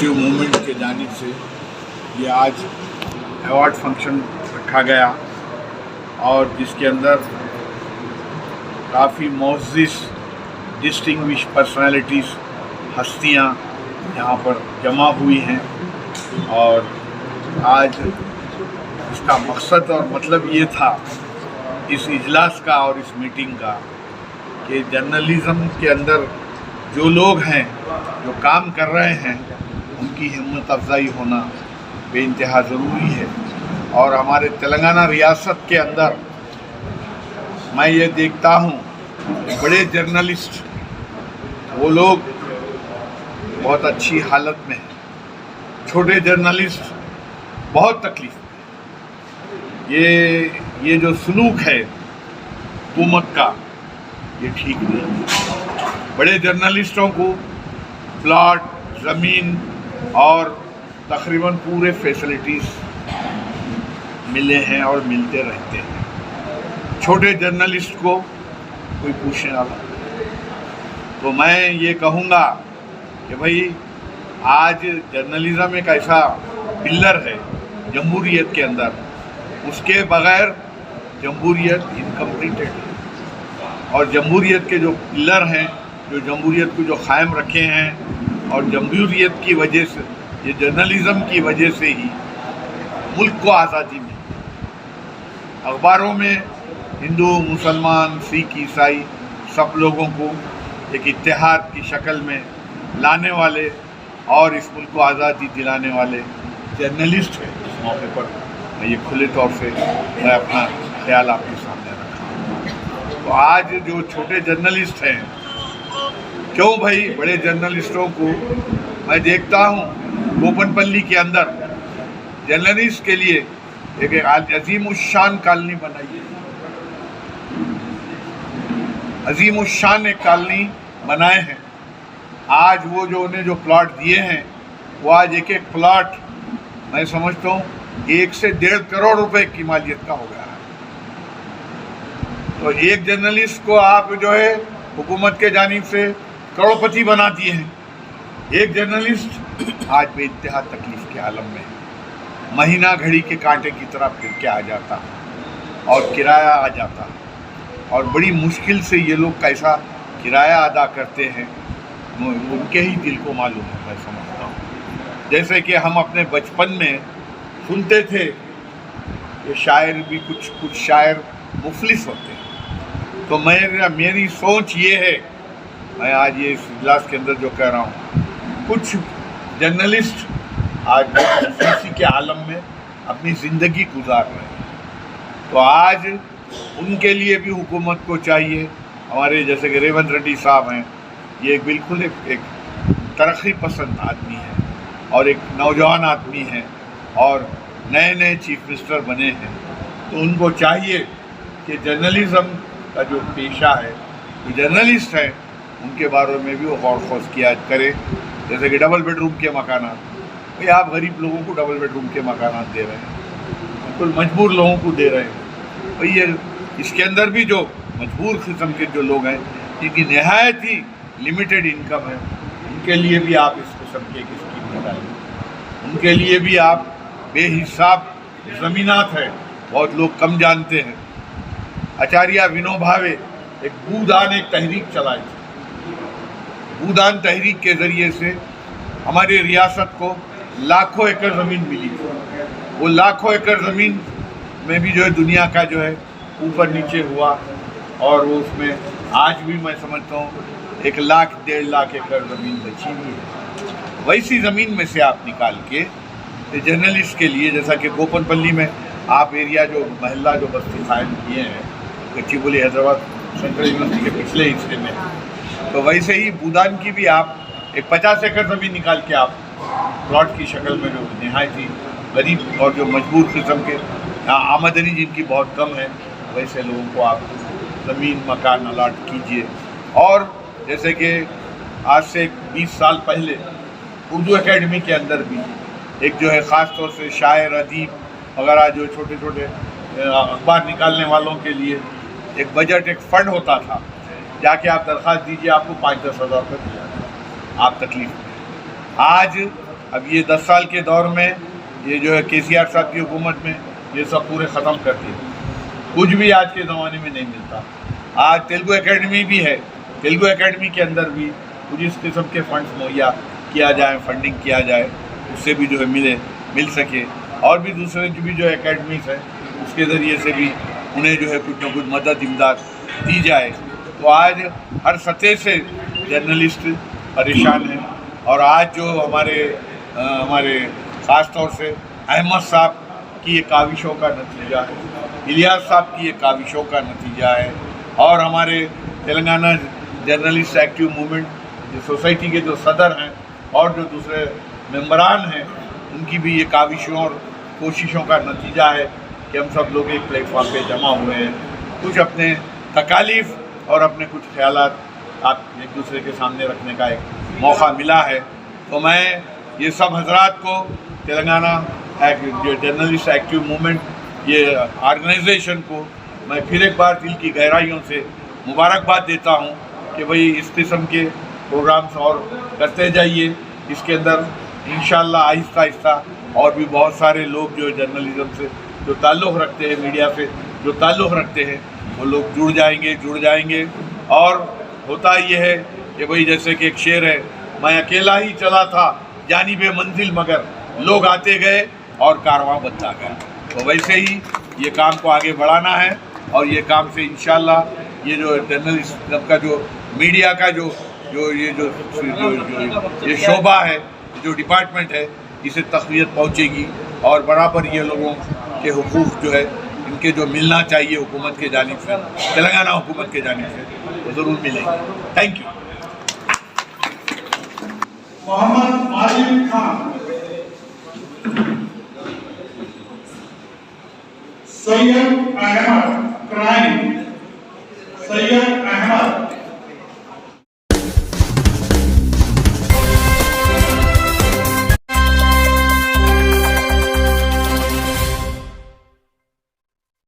Creative movement के जानिब से ये आज अवार्ड फंक्शन रखा गया और जिसके अंदर काफ़ी मोअज़्ज़िज़ डिस्टिंग्विश पर्सनालिटीज़ हस्तियाँ यहाँ पर जमा हुई हैं। और आज इसका मकसद और मतलब ये था इस इजलास का और इस मीटिंग का कि जर्नलिज़म के अंदर जो लोग हैं, जो काम कर रहे हैं, उनकी हिम्मत अफजाई होना बेइंतहा ज़रूरी है। और हमारे तेलंगाना रियासत के अंदर मैं ये देखता हूँ कि बड़े जर्नलिस्ट वो लोग बहुत अच्छी हालत में हैं, छोटे जर्नलिस्ट बहुत तकलीफ में। ये जो सलूक है हुकूमत का, ये ठीक नहीं। बड़े जर्नलिस्टों को प्लॉट, ज़मीन और तकरीबन पूरे फैसिलिटीज़ मिले हैं और मिलते रहते हैं। छोटे जर्नलिस्ट को कोई पूछने वाला। तो मैं ये कहूँगा कि भाई आज जर्नलिज़म एक ऐसा पिलर है जमहूरियत के अंदर, उसके बगैर जमहूरियत इनकम्प्लीटेड है। और जमहूरियत के जो पिलर हैं, जो जमहूरियत को जो कायम रखे हैं, और जमहूरियत की वजह से, ये जर्नलिज़म की वजह से ही मुल्क को आज़ादी मिली। अखबारों में हिंदू, मुसलमान, सिख, ईसाई सब लोगों को एक इत्तेहाद की शक्ल में लाने वाले और इस मुल्क को आज़ादी दिलाने वाले जर्नलिस्ट हैं। इस मौके पर मैं ये खुले तौर से मैं अपना ख्याल आपके सामने रखा। तो आज जो छोटे जर्नलिस्ट हैं, क्यों भाई बड़े जर्नलिस्टों को मैं देखता हूँ गोपनपल्ली के अंदर जर्नलिस्ट के लिए एक अजीमुशान कॉलोनी बनाई है। अजीमुशान एक कॉलोनी बनाए हैं। आज वो जो उन्हें जो प्लॉट दिए हैं, वो आज एक एक प्लॉट मैं समझता हूँ 1 से 1.5 करोड़ रुपए की मालियत का हो गया है। तो एक जर्नलिस्ट को आप जो है हुकूमत के जानिब से करोड़पति बना दिए हैं। एक जर्नलिस्ट आज बेइंतहा तकलीफ के आलम में महीना घड़ी के कांटे की तरह फिर के आ जाता है और किराया आ जाता है। और बड़ी मुश्किल से ये लोग कैसा किराया अदा करते हैं, उनके ही दिल को मालूम है। मैं समझता हूँ जैसे कि हम अपने बचपन में सुनते थे कि शायर भी कुछ शायर मुफलिस होते हैं। तो मेरी सोच ये है, मैं आज ये इस इजलास के अंदर जो कह रहा हूँ, कुछ जर्नलिस्ट आज मुफलिसी के आलम में अपनी ज़िंदगी गुजार रहे हैं। तो आज उनके लिए भी हुकूमत को चाहिए, हमारे जैसे कि रेवंत रेड्डी साहब हैं, ये बिल्कुल एक तरक्की पसंद आदमी है और एक नौजवान आदमी है और नए नए चीफ मिनिस्टर बने हैं। तो उनको चाहिए कि जर्नलिज़म का जो पेशा है, जो जर्नलिस्ट हैं, उनके बारे में भी वो गौर खोज किया करे। जैसे कि डबल बेडरूम के मकानात, भाई आप गरीब लोगों को डबल बेडरूम के मकानात दे रहे हैं, बिल्कुल मजबूर लोगों को दे रहे हैं। भाई ये इसके अंदर भी जो मजबूर किस्म के जो लोग हैं, जिनकी नहायत ही लिमिटेड इनकम है, उनके लिए भी आप इस किस्म की एक स्कीम निकालें। उनके लिए भी आप बेहिसाब ज़मीनात है, बहुत लोग कम जानते हैं। आचार्य विनोबा भावे एक भूदान एक तहरीक चलाई थी। भूदान तहरीक के ज़रिए से हमारी रियासत को लाखों एकड़ ज़मीन मिली थी। वो लाखों एकड़ ज़मीन में भी जो है दुनिया का जो है ऊपर नीचे हुआ, और वो उसमें आज भी मैं समझता हूँ 1 लाख 1.5 लाख एकड़ ज़मीन बची हुई है। वैसी ज़मीन में से आप निकाल के जर्नलिस्ट के लिए, जैसा कि गोपनपल्ली में आप एरिया जो महल्ला जो बस्ती कायम किए हैं गच्चीबोली हैदराबाद सेंट्रल यूनिवर्सिटी के पिछले हिस्से में, तो वैसे ही भूदान की भी आप एक 50 एकड़ ज़मीन निकाल के आप प्लॉट की शक्ल में, जो नहायत ही गरीब और जो मजबूर किस्म के आमदनी जिनकी बहुत कम है, वैसे लोगों को आप ज़मीन मकान अलाट कीजिए। और जैसे कि आज से 20 साल पहले उर्दू एकेडमी के अंदर भी एक जो है ख़ास तौर से शायर, अदीब वगैरह जो छोटे छोटे अखबार निकालने वालों के लिए एक बजट, एक फ़ंड होता था। जाके आप दरख्वास्त दीजिए, आपको 5-10 हज़ार रुपये मिल जाते, आप तकलीफ में। आज अब ये 10 साल के दौर में ये जो है KCR साहब की हुकूमत में ये सब पूरे ख़त्म कर दिए। कुछ भी आज के ज़माने में नहीं मिलता। आज तेलुगु एकेडमी भी है, तेलुगु एकेडमी के अंदर भी कुछ इस किस्म के फंड्स मुहैया किया जाए, फंडिंग किया जाए, उससे भी जो है मिल सके। और भी दूसरे जो भी जो एकेडमीज हैं उसके ज़रिए से भी उन्हें जो है कुछ न कुछ मदद इमदाद दी जाए। तो आज हर सतह से जर्नलिस्ट परेशान हैं। और आज जो हमारे ख़ास तौर से अहमद साहब की ये काविशों का नतीजा है, इलियास साहब की ये काविशों का नतीजा है, और हमारे तेलंगाना जर्नलिस्ट एक्टिव मूवमेंट जो सोसाइटी के जो सदर हैं और जो दूसरे मेंबरान हैं उनकी भी ये काविशों और कोशिशों का नतीजा है कि हम सब लोग एक प्लेटफॉर्म पे जमा हुए हैं। कुछ अपने तकालीफ और अपने कुछ ख्यालात आप एक दूसरे के सामने रखने का एक मौका मिला है। तो मैं ये सब हजरात को तेलंगाना जर्नलिस्ट एक्टिव मूवमेंट ये ऑर्गेनाइजेशन को मैं फिर एक बार दिल की गहराइयों से मुबारकबाद देता हूँ कि भाई इस किस्म के प्रोग्राम्स और करते जाइए। इसके अंदर इंशाल्लाह आहिस्ता आहिस्ता और भी बहुत सारे लोग जो जर्नलिज्म से जो ताल्लुक़ रखते हैं, मीडिया से जो ताल्लुक़ रखते हैं, वो लोग जुड़ जाएंगे। और होता ये है कि भाई जैसे कि एक शेर है, मैं अकेला ही चला था जानिबे मंजिल मगर लोग आते गए और कारवां बनता गया। तो वैसे ही ये काम को आगे बढ़ाना है और ये काम से इंशाल्लाह ये जो जर्नलिज्म का जो मीडिया का जो शोबा है, जो डिपार्टमेंट है, इसे तक़वियत पहुँचेगी और बराबर ये लोगों के हुकूक़ जो है इनके जो मिलना चाहिए हुकूमत के जानिब से, तेलंगाना हुकूमत के जानिब से, वो ज़रूर मिलेंगे। Thank you. Mohammad Majid Khan, Syed Ahmed crime, Syed Ahmad